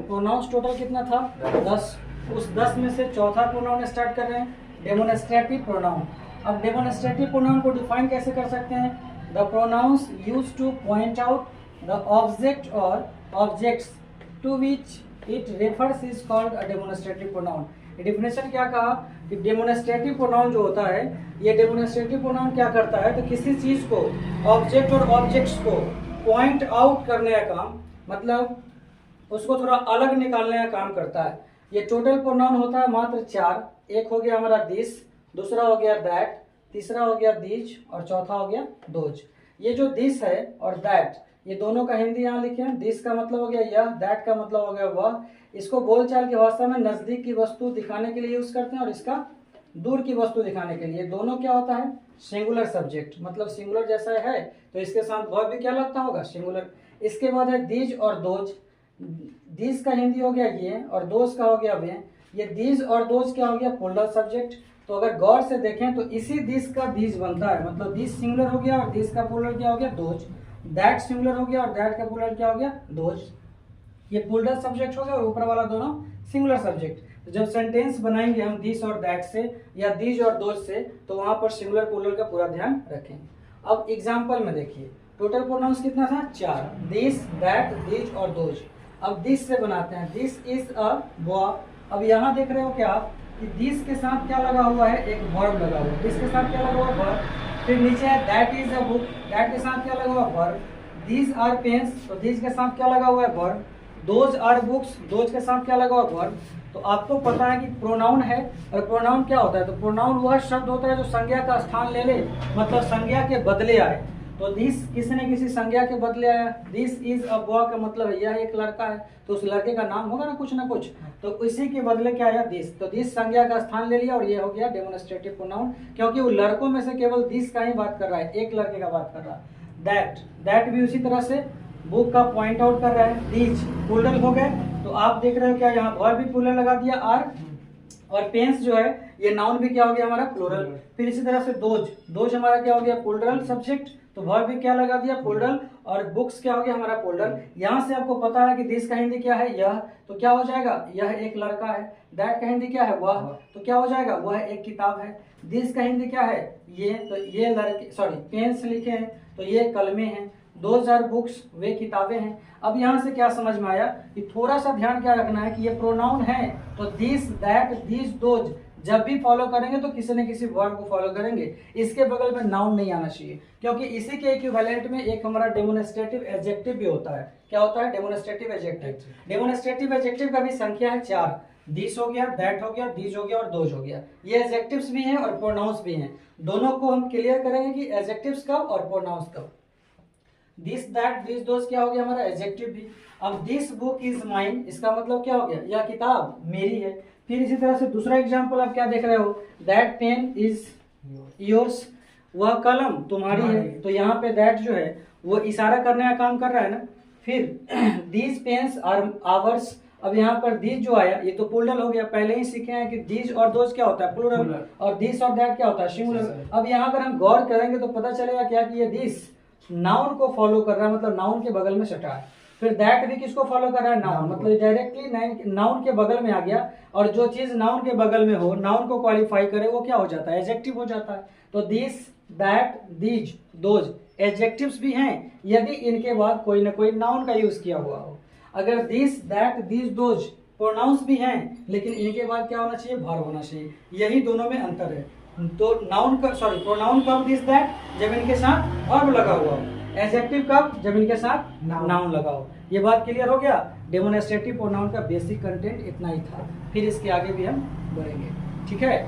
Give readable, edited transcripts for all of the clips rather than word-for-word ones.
Pronounce total कितना था 10। उस 10 में से चौथा प्रोनाउन स्टार्ट कर रहे हैं, डेमोन्स्ट्रेटिव प्रोनाउन। अब डेमोन्स्ट्रेटिव प्रोनाउन को डिफाइन कैसे कर सकते हैं? The pronouns use to point out the object और objects to which it refers is called a demonstrative pronoun. Definition क्या कहा कि डेमोन्स्ट्रेटिव प्रोनाउन जो होता है, ये डेमोन्स्ट्रेटिव प्रोनाउन क्या करता है, तो किसी चीज को, ऑब्जेक्ट और ऑब्जेक्ट्स को पॉइंट आउट करने का काम, मतलब उसको थोड़ा अलग निकालने का काम करता है। ये टोटल प्रोनाउन होता है मात्र 4। एक हो गया हमारा दिस, दूसरा हो गया दैट, तीसरा हो गया दीज और चौथा हो गया दोज। ये जो दिस है और दैट, ये दोनों का हिंदी यहाँ लिखे हैं। दिस का मतलब हो गया यह, दैट का मतलब हो गया वह। इसको बोलचाल की भाषा में नजदीक की वस्तु दिखाने के लिए यूज करते हैं और इसका दूर की वस्तु दिखाने के लिए। दोनों क्या होता है? सिंगुलर सब्जेक्ट, मतलब सिंगुलर जैसा है तो इसके साथ वर्ब भी क्या लगता होगा? सिंगुलर। इसके बाद है दीज और दोज। दीज का हिंदी हो गया ये और दोज का हो गया वे। ये दीज और दोज क्या हो गया? Plural subject. तो अगर गौर से देखें तो इसी दिस का दीज बनता है, मतलब दिस सिंगुलर हो गया और दिस का प्लूरल क्या हो गया? दोज। दैट सिंगुलर हो गया और दैट का प्लूरल क्या हो गया? दोज। ये प्लूरल सब्जेक्ट हो गया और ऊपर वाला दोनों सिंगुलर सब्जेक्ट। तो जब सेंटेंस बनाएंगे हम दिस और दैट से या दीज और दोज से, तो वहां पर सिंगुलर प्लूरल का पूरा ध्यान रखें। अब एग्जाम्पल में देखिए, टोटल प्रोनाउंस कितना था? 4। दिस, दैट, दीज और दोज। अब दिस से बनाते हैं, दिस इज अ बॉय। अब यहाँ देख रहे हो क्या कि दिस के साथ क्या लगा हुआ है? एक वर्ब लगा हुआ है। दिस के साथ क्या लगा हुआ? वर्ब। फिर नीचे है that is a book, that के साथ क्या लगा हुआ? वर्ब। दीज आर पेन्स, तो दीज के साथ क्या लगा हुआ है? Verb. Those are books, those के साथ क्या लगा हुआ? वर्ब। तो आपको पता है कि प्रोनाउन है, और प्रोनाउन क्या होता है? तो प्रोनाउन वह शब्द होता है जो संज्ञा का स्थान ले ले, मतलब संज्ञा के बदले आए। तो दिस किसी न किसी संज्ञा के बदले आया। दिस इज अ बॉय का मतलब है यह एक लड़का है, तो उस लड़के का नाम होगा ना कुछ, तो इसी के बदले क्या आया? दिस। तो दिस संज्ञा का स्थान ले लिया और ये हो गया डेमोन्स्ट्रेटिव प्रोनाउन, क्योंकि वो लड़कों में से केवल दिस का ही बात कर रहा है, एक लड़के का बात कर रहा है। दैट, दैट भी उसी तरह से बुक का पॉइंट आउट कर रहा है। दीज प्लूरल हो गए, तो आप देख रहे हो क्या यहाँ वर्ब भी प्लूरल लगा दिया आर, और पेन्स जो है ये नाउन भी क्या हो गया हमारा? प्लूरल। फिर इसी तरह से दोज, दोज हमारा क्या हो गया? प्लूरल सब्जेक्ट, तो वर्ब भी क्या लगा दिया? प्लूरल। और बुक्स क्या हो गया हमारा? प्लूरल। यहाँ से आपको पता है कि दिस का हिंदी क्या है? यह, तो क्या हो जाएगा? यह एक लड़का है। दैट का हिंदी क्या है? वह, तो क्या हो जाएगा? वह एक किताब है। दिस का हिंदी क्या है? ये, तो ये लड़के, सॉरी पेन्स लिखे हैं तो ये कलमे हैं। दोज आर बुक्स, वे किताबें हैं। अब यहाँ से क्या समझ में आया कि थोड़ा सा ध्यान क्या रखना है कि ये प्रोनाउन है, तो दिस, दैट, दीज, दोज जब भी फॉलो करेंगे तो किसी न किसी वर्ब को फॉलो करेंगे। इसके बगल में नाउन नहीं आना चाहिए, क्योंकि इसी के इक्विवेलेंट में एक हमारा डेमोन्स्ट्रेटिव एडजेक्टिव भी होता है। क्या होता है? Demonstrative adjective. डेमोन्स्ट्रेटिव एडजेक्टिव का भी संख्या है 4। दिस हो गया, दैट हो गया, दीज हो गया और दोज हो गया। ये एडजेक्टिव्स भी हैं और प्रोनाउंस भी हैं। दोनों को हम क्लियर करेंगे कि एडजेक्टिव्स कब और प्रोनाउंस कब। दिस, दैट, दिस, दोज क्या हो गया हमारा? एडजेक्टिव भी। अब दिस बुक इज माइन, इसका मतलब क्या हो गया? यह किताब मेरी है। फिर इसी तरह से दूसरा एग्जाम्पल आप क्या देख रहे हो? दैट पेन इज योर्स, वह कलम तुम्हारी है। तो यहाँ पे दैट जो है वो इशारा करने का काम कर रहा है ना। फिर दीज पेन्स आर आवर्स, अब यहाँ पर दीज जो आया ये तो प्लूरल हो गया। पहले ही सीखे हैं कि दीज और दोज क्या होता है? प्लूरल। और दिस और दैट क्या होता है? सिंगुलर। अब यहाँ पर हम गौर करेंगे तो पता चलेगा क्या कि ये दिस नाउन को फॉलो कर रहा है, मतलब नाउन के बगल में सटा है। फिर दैट भी किसको फॉलो कर रहा है? नाउन, मतलब डायरेक्टली नाउन के बगल में आ गया। और जो चीज नाउन के बगल में हो, नाउन को क्वालिफाई करे, वो क्या हो जाता है? एडजेक्टिव हो जाता है। तो this, that, these, those adjectives भी हैं यदि इनके बाद कोई ना कोई नाउन का यूज किया हुआ हो। अगर this, that, these, those pronouns भी हैं, लेकिन इनके बाद क्या होना चाहिए? वर्ब होना चाहिए। यही दोनों में अंतर है। तो नाउन का, सॉरी प्रोनाउन कब? दिस, दैट, जब इनके साथ वर्ब लगा हुआ हो। एडजेक्टिव कब? जब इनके साथ नाउन लगा हो। ये बात क्लियर हो गया। डेमोन्स्ट्रेटिव प्रोनाउन का बेसिक कंटेंट इतना ही था, फिर इसके आगे भी हम बढ़ेंगे, ठीक है।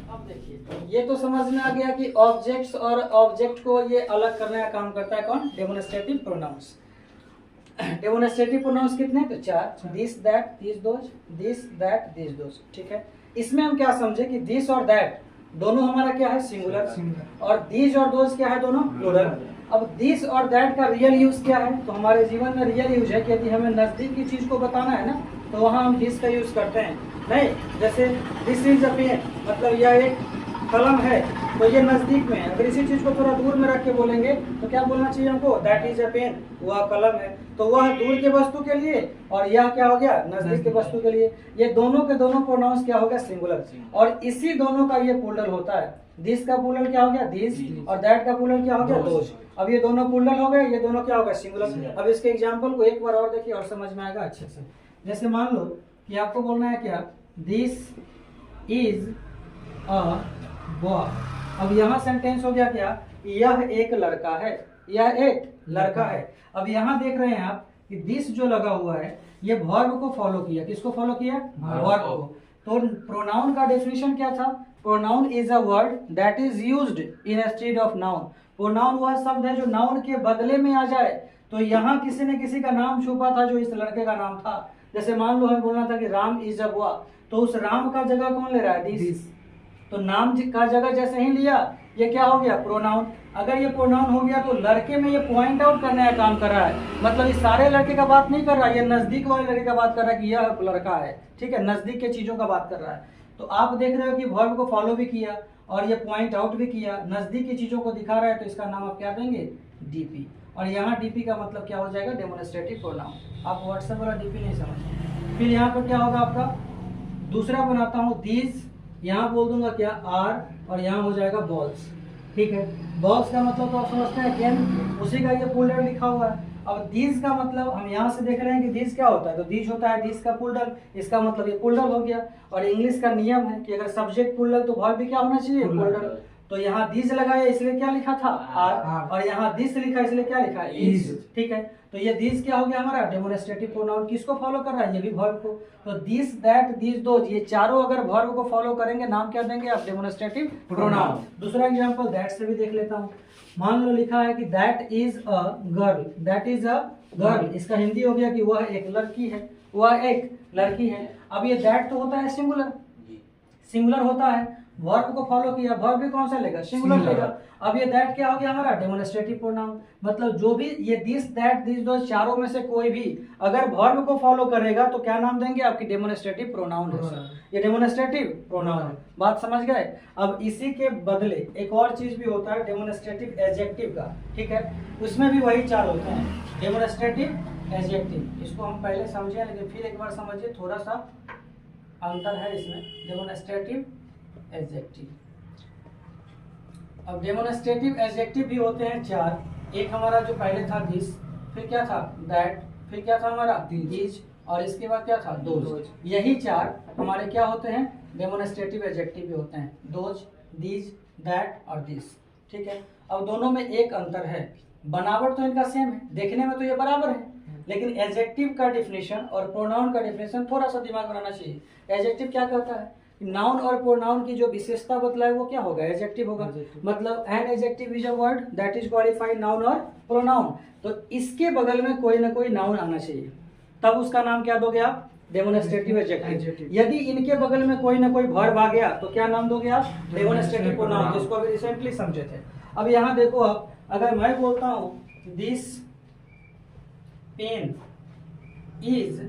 अब देखिए, ये तो समझ में आ गया कि ऑब्जेक्ट्स और ऑब्जेक्ट को ये अलग करने का काम करता है कौन? Demonstrative pronounce. डेमोन्स्ट्रेटिव प्रोनाउंस कितने? तो 4। This, that, these, those, this, that, these, those, ठीक है। इसमें हम क्या समझे कि दिस और दैट दोनों हमारा क्या है? सिंगुलर। और दीज और दोज क्या है? दोनों प्लूरल। अब दिस और दैट का रियल यूज क्या है? तो हमारे जीवन में रियल यूज है कि यदि हमें नजदीक की चीज को बताना है ना, तो वहाँ हम दिस का यूज करते हैं। नहीं, जैसे दिस इज अ पेन, मतलब यह एक कलम है। तो ये नजदीक में है। अगर इसी चीज को थोड़ा दूर में रख के बोलेंगे तो क्या बोलना चाहिए हमको, दैट इज अ पेन, वह कलम है। तो वह दूर के वस्तु के लिए और यह क्या हो गया, नजदीक के वस्तु के लिए। ये दोनों के दोनों प्रोनाउंस क्या हो गया, सिंगुलर। और इसी दोनों का ये प्लूरल होता है। दिस का प्लूरल क्या हो गया, दिस, और दैट का प्लूरल क्या हो गया, दोज। अब ये दोनों प्लूरल हो गए, ये दोनों क्या हो गया, सिंगुलर। अब इसके एग्जांपल को एक बार और देखिए और समझ में आएगा अच्छे से। जैसे मान लो कि आपको बोलना है क्या, दिस इज अ बॉय। अब यहाँ सेंटेंस हो गया क्या, यह एक लड़का है, यह एक लड़का है। अब यहाँ देख रहे हैं आप कि दिस जो लगा हुआ है ये वर्ब को फॉलो किया। किसको फॉलो किया, वर्ब को। तो प्रोनाउन का डेफिनेशन क्या था, pronoun is a word that is used instead of noun. Pronoun वह शब्द है जो नाउन के बदले में आ जाए। तो यहाँ किसी ने किसी का नाम छुपा था जो इस लड़के का नाम था। जैसे मान लो हमें बोलना था कि राम इज अ बॉय, तो उस राम का जगह कौन ले रहा है, दिस। तो नाम का जगह जैसे ही लिया ये क्या हो गया, प्रोनाउन। अगर ये प्रोनाउन हो गया तो लड़के में ये पॉइंट आउट करने का काम कर रहा है। मतलब इस सारे लड़के का बात नहीं कर रहा है, ये नजदीक वाले लड़के का बात कर रहा है कि यह लड़का है, ठीक है, नजदीक के चीजों का बात कर रहा है। तो आप देख रहे हो कि वर्ब को फॉलो भी किया और ये पॉइंट आउट भी किया, नजदीक की चीजों को दिखा रहा है, तो इसका नाम आप क्या देंगे, डीपी। और यहाँ डीपी का मतलब क्या हो जाएगा, डेमोन्स्ट्रेटिव प्रोनाउन। आप व्हाट्सएप वाला डीपी नहीं समझते। फिर यहाँ पर क्या होगा आपका, दूसरा बनाता हूँ दीज, यहाँ बोल दूंगा क्या, आर, और यहाँ हो जाएगा बॉल्स। ठीक है, बॉल्स का मतलब तो आप समझते हैं कैन, उसी का ये पुलर लिखा हुआ है। अब दीज का मतलब हम यहाँ से देख रहे हैं कि दीज क्या होता है, तो दीज होता है दीज का पुलर, इसका मतलब ये पुलर हो गया। और इंग्लिश का नियम है कि अगर सब्जेक्ट पुलर तो वर्ब भी क्या होना चाहिए, पुलर। तो यहाँ दीज लगाया इसलिए क्या लिखा था, आर, और यहाँ दिस लिखा इसलिए क्या लिखा है, इज। ठीक है, तो ये दिस क्या हो गया हमारा, डेमोन्स्ट्रेटिव प्रोनाउन। किसको फॉलो कर रहा है, ये भी वर्ब को। तो दिस, दैट, दिस, दोज, ये चारों अगर वर्ब को फॉलो करेंगे नाम क्या देंगे आप, डेमोन्स्ट्रेटिव प्रोनाउन। दूसरा एग्जांपल दैट से भी देख लेता हूँ। मान लो लिखा है कि that is a girl, that is a girl, इसका हिंदी हो गया कि वह एक लड़की है, वह एक लड़की है। अब ये दैट तो होता है सिंगुलर, सिंगुलर होता है, वर्ब को फॉलो किया, वर्ब भी कौन सा लेगा, सिंगुलर लेगा। अब ये दैट क्या हो गया हमारा, डेमोन्स्ट्रेटिव प्रोनाउन। मतलब जो भी ये दिस, दैट, दिस, दोज चारों में से कोई भी अगर वर्ब को फॉलो करेगा तो क्या नाम देंगे, आपकी डेमोन्स्ट्रेटिव प्रोनाउन है। ये डेमोन्स्ट्रेटिव प्रोनाउन है, बात समझ गए। अब इसी के बदले एक और चीज भी होता है, डेमोन्स्ट्रेटिव एडजेक्टिव का। ठीक है, उसमें भी वही चार होते हैं, डेमोन्स्ट्रेटिव एडजेक्टिव। इसको हम पहले समझे लेकिन फिर एक बार समझिए, थोड़ा सा अंतर है इसमें। डेमोन्स्ट्रेटिव एडजेक्टिव, अब डेमोन्स्ट्रेटिव एडजेक्टिव भी होते हैं चार। एक हमारा जो पहले था दिस, फिर क्या था दैट, फिर क्या था हमारा दीज, और इसके बाद क्या था दोज। यही चार हमारे क्या होते हैं, डेमोन्स्ट्रेटिव एडजेक्टिव भी होते हैं, दोज, दीज, दैट और दिस। ठीक है, अब दोनों में एक अंतर है, बनावट तो इनका सेम है, देखने में तो ये बराबर है, लेकिन एडजेक्टिव का डिफिनेशन और प्रोनाउन का डिफिनेशन थोड़ा सा दिमाग बनाना चाहिए। एडजेक्टिव क्या कहता है, नाउन और प्रोनाउन की जो विशेषता बतलाए वो क्या होगा, एडजेक्टिव होगा। मतलब an adjective is a word that is qualified noun और प्रोनाउन। तो इसके बगल में कोई ना कोई नाउन आना चाहिए, तब उसका नाम क्या दोगे आप, डेमोन्स्ट्रेटिव एडजेक्टिव। यदि इनके बगल में कोई ना कोई वर्ब आ गया तो क्या नाम दोगे आप, डेमोन्स्ट्रेटिव प्रोनाउन, जिसको अभी रिसेंटली समझे थे। अब यहाँ देखो आप, अगर मैं बोलता हूँ दिस पेन इज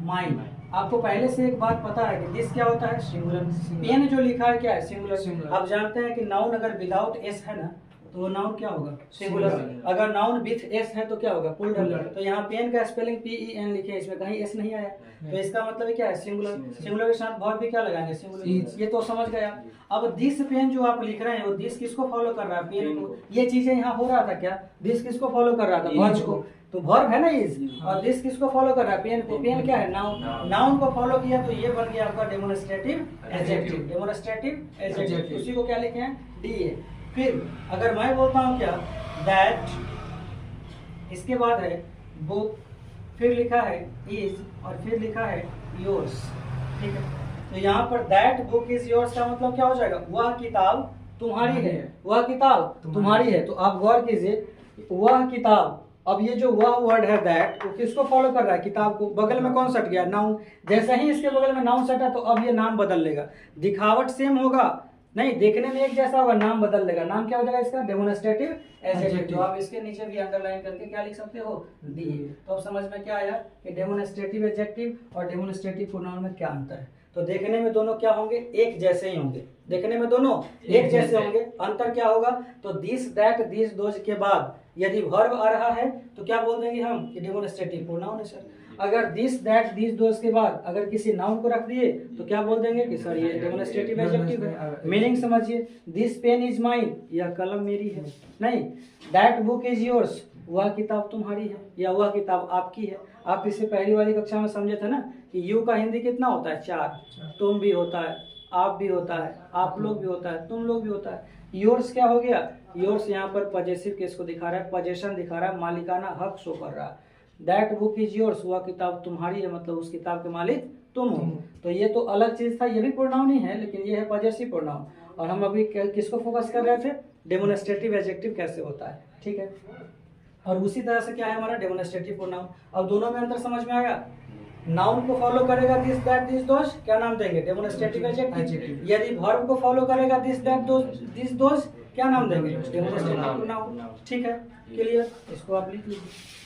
माइन, आपको पहले से एक बात पता है कि दिस क्या होता है, सिंगुलर। पेन जो लिखा है क्या है, सिंगुलर। आप जानते हैं कि नाउन अगर विदाउट एस है ना तो वो नाउन क्या होगा, सिंगुलर। अगर नाउन विथ एस है तो क्या होगा, प्लूरल। तो यहाँ पेन का स्पेलिंग PEN लिखे है, इसमें कहीं एस नहीं आया, तो इसका मतलब क्या है, सिंगुलर। सिंगुलर के साथ वर्ब भी क्या लगाएंगे, सिंगुलर। ये तो समझ गया। अब दिस पेन जो आप लिख रहे हैं वो दिस किसको फॉलो कर रहा है, पेन को। ये चीजें यहाँ हो रहा था क्या, दिस किसको फॉलो कर रहा था, वर्ब को। तो वर्ब है ना इज, और दिस किसको फॉलो कर रहा है, पेन को। पेन क्या है, नाउन। नाउन को फॉलो किया तो ये बन गया आपका डेमोन्स्ट्रेटिव एडजेक्टिव, डेमोन्स्ट्रेटिव एडजेक्टिव। उसी को क्या लिखे हैं, DA। फिर अगर मैं बोलता हूँ क्या, दैट, इसके बाद है बुक, फिर लिखा है इज, और फिर लिखा है योर्स। ठीक है, तो यहाँ पर दैट बुक इज योर्स का मतलब क्या हो जाएगा, वह किताब तुम्हारी है, वह किताब तुम्हारी है। तो आप गौर कीजिए, वह किताब, अब ये जो वह वर्ड है दैट, वो किसको फॉलो कर रहा है, किताब को। बगल में कौन सट गया, नाउन। जैसे ही इसके बगल में नाउन सटा तो अब ये नाम बदल लेगा, दिखावट सेम होगा नहीं, देखने में एक जैसा होगा, नाम बदल लेगा। नाम क्या हो जाएगा इसका, डेमोन्स्ट्रेटिव एडजेक्टिव। आप इसके नीचे भी अंडरलाइन करके क्या लिख सकते हो, DA। तो अब समझ में क्या आया कि डेमोन्स्ट्रेटिव एडजेक्टिव और डेमोन्स्ट्रेटिव प्रोनाउन में क्या अंतर है। तो देखने में दोनों क्या होंगे, एक जैसे ही होंगे, देखने में दोनों एक जैसे होंगे। अंतर क्या होगा, तो दिस दैट दिस दोज के बाद यदि वर्ब आ रहा है तो क्या बोल देंगे हम कि डेमोन्स्ट्रेटिव प्रोनाउन है सर। अगर दिस दैट दिस दोज के बाद अगर किसी नाउन को रख दिए तो क्या बोल देंगे कि सर ये डेमोन्स्ट्रेटिव एडजेक्टिव है। मीनिंग समझिए, दिस पेन इज माइन, यह कलम मेरी है, नहीं, दैट बुक इज योर्स, वह किताब तुम्हारी है या वह किताब आपकी है। आप इससे पहली वाली कक्षा में समझे थे ना कि यू का हिंदी कितना होता है, 4, तुम भी होता है, आप भी होता है, आप लोग भी होता है, तुम लोग भी होता है। योर्स क्या हो गया, योर्स यहाँ पर पजेसिव केस को दिखा रहा है, पजेशन दिखा रहा है, मालिकाना हक शो कर रहा है। दैट बुक इज योर्स, वह किताब तुम्हारी है, मतलब उस किताब के मालिक तुम हो। तो ये तो अलग चीज था, ये भी प्रोनाउन ही है लेकिन ये है पजेसिव प्रोनाउन। और हम अभी किसको फोकस कर रहे थे, डेमोन्स्ट्रेटिव एडजेक्टिव कैसे होता है, ठीक है। और उसी तरह से क्या है हमारा डेमोन्स्ट्रेटिव प्रोनाउन। अब दोनों में अंतर समझ में आया। नाउन को फॉलो करेगा दिस दैट दिस दोज, क्या नाम देंगे, डेमोन्स्ट्रेटिव एडजेक्टिव। यदि वर्ब को फॉलो करेगा दिस दैट दिस दोज, क्या नाम देंगे, डेमोन्स्ट्रेटिव प्रोनाउन। ठीक है, क्लियर, इसको आप लिख लीजिए।